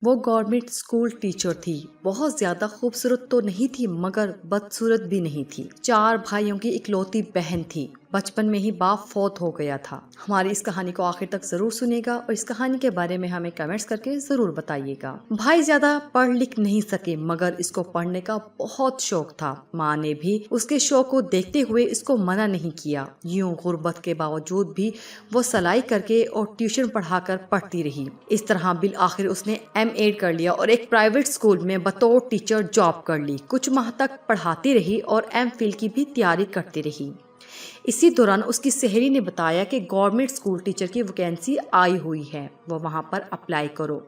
وہ government school teacher تھی۔ بہت زیادہ خوبصورت تو نہیں تھی مگر بدصورت بھی نہیں تھی۔ 4 بھائیوں کی اکلوتی بہن تھی۔ بچپن میں ہی باپ فوت ہو گیا تھا۔ ہماری اس کہانی کو آخر تک ضرور سنیے گا اور اس کہانی کے بارے میں ہمیں کمنٹس کر کے ضرور بتائیے گا۔ بھائی زیادہ پڑھ لکھ نہیں سکے مگر اس کو پڑھنے کا بہت شوق تھا۔ ماں نے بھی اس کے شوق کو دیکھتے ہوئے اس کو منع نہیں کیا۔ یوں غربت کے باوجود بھی وہ سلائی کر کے اور ٹیوشن پڑھا کر پڑھتی رہی۔ اس طرح بالآخر اس نے M.Ed کر لیا اور ایک پرائیویٹ اسکول میں بطور ٹیچر جاب کر لی۔ کچھ ماہ تک پڑھاتی رہی اور M.Phil کی بھی تیاری کرتی رہی۔ اسی دوران اس کی سہیلی نے بتایا کہ گورنمنٹ اسکول ٹیچر کی ویکینسی آئی ہوئی ہے، وہ وہاں پر اپلائی کرو۔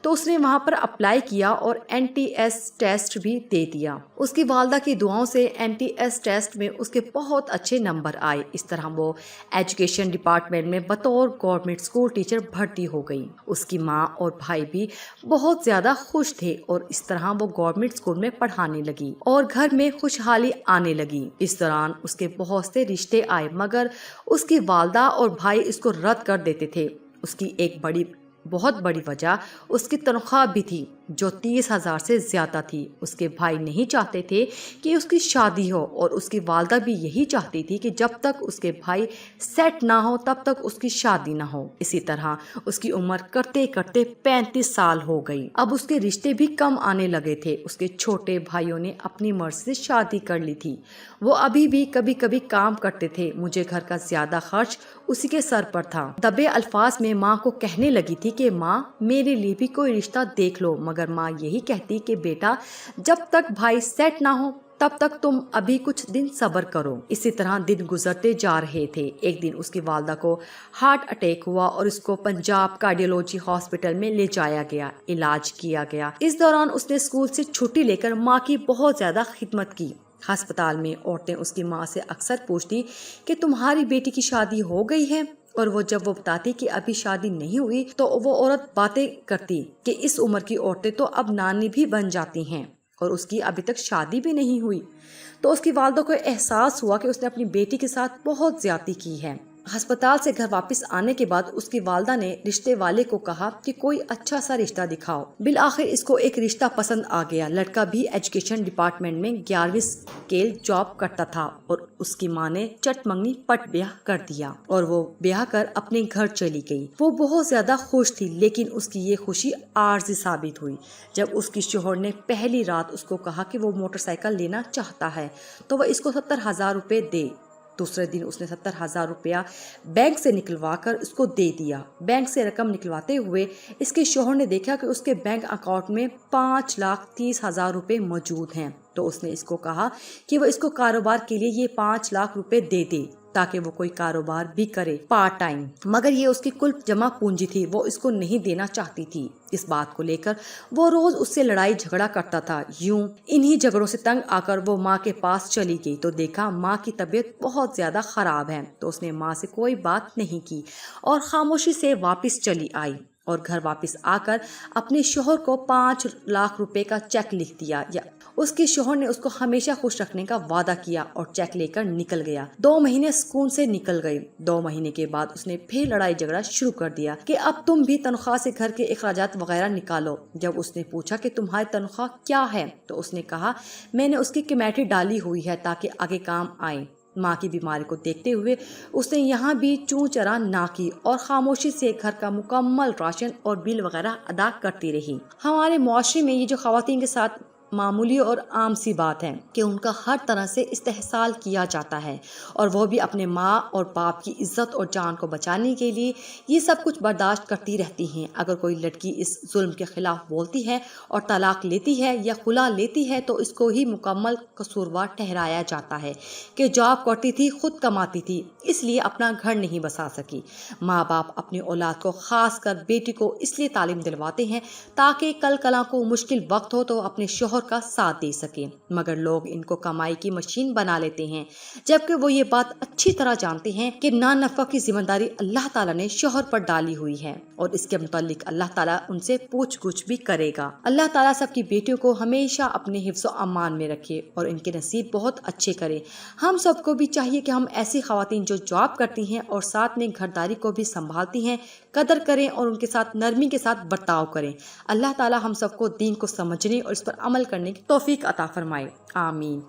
تو اس نے وہاں پر اپلائی کیا اور NTS ٹیسٹ بھی دے دیا۔ اس کی والدہ کی دعاؤں سے NTS ٹیسٹ میں اس کے بہت اچھے نمبر آئے۔ اس طرح وہ ایجوکیشن ڈپارٹمنٹ میں بطور گورنمنٹ اسکول ٹیچر بھرتی ہو گئی۔ اس کی ماں اور بھائی بھی بہت زیادہ خوش تھے اور اس طرح وہ گورنمنٹ اسکول میں پڑھانے لگی اور گھر میں خوشحالی آنے لگی۔ اس دوران اس کے بہت سے رشتے آئے مگر اس کی والدہ اور بھائی اس کو رد کر دیتے تھے۔ اس کی ایک بہت بڑی وجہ اس کی تنخواہ بھی تھی جو 30,000 سے زیادہ تھی۔ اس کے بھائی نہیں چاہتے تھے کہ اس کی شادی ہو اور اس کی والدہ بھی یہی چاہتی تھی کہ جب تک اس کے بھائی سیٹ نہ ہو تب تک اس کی شادی نہ ہو۔ اسی طرح اس کی عمر کرتے کرتے 35 سال ہو گئی۔ اب اس کے رشتے بھی کم آنے لگے تھے۔ اس کے چھوٹے بھائیوں نے اپنی مرضی سے شادی کر لی تھی۔ وہ ابھی بھی کبھی کبھی کام کرتے تھے۔ مجھے گھر کا زیادہ خرچ اسی کے سر پر تھا۔ دبے الفاظ میں ماں کو کہنے لگی تھی کہ ماں میرے لیے بھی کوئی رشتہ دیکھ لو، مگر ماں یہی کہتی کہ بیٹا جب تک بھائی سیٹ نہ ہو تب تک تم ابھی کچھ دن صبر کرو۔ اسی طرح دن گزرتے جا رہے تھے۔ ایک دن اس کی والدہ کو ہارٹ اٹیک ہوا اور اس کو پنجاب کارڈیولوجی ہاسپٹل میں لے جایا گیا، علاج کیا گیا۔ اس دوران اس نے اسکول سے چھٹی لے کر ماں کی بہت زیادہ خدمت کی۔ ہسپتال میں عورتیں اس کی ماں سے اکثر پوچھتی کہ تمہاری بیٹی کی شادی ہو گئی ہے، اور جب وہ بتاتی کہ ابھی شادی نہیں ہوئی تو وہ عورت باتیں کرتی کہ اس عمر کی عورتیں تو اب نانی بھی بن جاتی ہیں اور اس کی ابھی تک شادی بھی نہیں ہوئی۔ تو اس کی والدہ کو احساس ہوا کہ اس نے اپنی بیٹی کے ساتھ بہت زیادتی کی ہے۔ ہسپتال سے گھر واپس آنے کے بعد اس کی والدہ نے رشتے والے کو کہا کہ کوئی اچھا سا رشتہ دکھاؤ۔ بالآخر اس کو ایک رشتہ پسند آ گیا۔ لڑکا بھی ایجوکیشن ڈپارٹمنٹ میں 11ویں اسکیل جاب کرتا تھا اور اس کی ماں نے چٹ منگنی پٹ بیاہ کر دیا اور وہ بیاہ کر اپنے گھر چلی گئی۔ وہ بہت زیادہ خوش تھی لیکن اس کی یہ خوشی عارضی ثابت ہوئی جب اس کی شوہر نے پہلی رات اس کو کہا کہ وہ موٹر سائیکل لینا چاہتا ہے تو وہ اس کو 70,000 روپے دے۔ دوسرے دن اس نے 70,000 روپیہ بینک سے نکلوا کر اس کو دے دیا۔ بینک سے رقم نکلواتے ہوئے اس کے شوہر نے دیکھا کہ اس کے بینک اکاؤنٹ میں 5,30,000 روپے موجود ہیں، تو اس نے اس کو کہا کہ وہ اس کو کاروبار کے لیے یہ 5 لاکھ روپے دے دے تاکہ وہ کوئی کاروبار بھی کرے پارٹ ٹائم، مگر یہ اس کی کل جمع پونجی تھی، وہ اس کو نہیں دینا چاہتی تھی۔ اس بات کو لے کر وہ روز اس سے لڑائی جھگڑا کرتا تھا۔ یوں انہی جھگڑوں سے تنگ آ کر وہ ماں کے پاس چلی گئی تو دیکھا ماں کی طبیعت بہت زیادہ خراب ہے، تو اس نے ماں سے کوئی بات نہیں کی اور خاموشی سے واپس چلی آئی اور گھر واپس آ کر اپنے شوہر کو 5 لاکھ روپے کا چیک لکھ دیا۔ اس کے شوہر نے اس کو ہمیشہ خوش رکھنے کا وعدہ کیا اور چیک لے کر نکل گیا۔ 2 مہینے سکون سے نکل گئے۔ 2 مہینے کے بعد اس نے پھر لڑائی جھگڑا شروع کر دیا کہ اب تم بھی تنخواہ سے گھر کے اخراجات وغیرہ نکالو۔ جب اس نے پوچھا کہ تمہاری تنخواہ کیا ہے تو اس نے کہا میں نے اس کی کمیٹی ڈالی ہوئی ہے تاکہ آگے کام آئے۔ ماں کی بیماری کو دیکھتے ہوئے اس نے یہاں بھی چوں چرا نہ کی اور خاموشی سے گھر کا مکمل راشن اور بل وغیرہ ادا کرتی رہی۔ ہمارے معاشرے میں یہ جو خواتین کے ساتھ معمولی اور عام سی بات ہے کہ ان کا ہر طرح سے استحصال کیا جاتا ہے اور وہ بھی اپنے ماں اور باپ کی عزت اور جان کو بچانے کے لیے یہ سب کچھ برداشت کرتی رہتی ہیں۔ اگر کوئی لڑکی اس ظلم کے خلاف بولتی ہے اور طلاق لیتی ہے یا خلا لیتی ہے تو اس کو ہی مکمل قصوروار ٹھہرایا جاتا ہے کہ جاب کرتی تھی، خود کماتی تھی، اس لیے اپنا گھر نہیں بسا سکی۔ ماں باپ اپنی اولاد کو خاص کر بیٹی کو اس لیے تعلیم دلواتے ہیں تاکہ کل کلاں کو مشکل وقت ہو تو اپنے شوہر کا ساتھ دے سکے، مگر لوگ ان کو کمائی کی مشین بنا لیتے ہیں جبکہ وہ یہ بات اچھی طرح جانتے ہیں کہ نان نفع کی ذمہ داری اللہ تعالیٰ نے شوہر پر ڈالی ہوئی ہے اور اس کے متعلق اللہ تعالیٰ ان سے پوچھ گچھ بھی کرے گا۔ اللہ تعالیٰ سب کی بیٹیوں کو ہمیشہ اپنے حفظ و امان میں رکھے اور ان کے نصیب بہت اچھے کرے۔ ہم سب کو بھی چاہیے کہ ہم ایسی خواتین جو جاب کرتی ہیں اور ساتھ میں گھرداری کو بھی سنبھالتی ہیں قدر کریں اور ان کے ساتھ نرمی کے ساتھ برتاؤ کریں۔ اللہ تعالی ہم سب کو دین کو سمجھنے اور اس پر عمل کرنے کی توفیق عطا فرمائے، آمین۔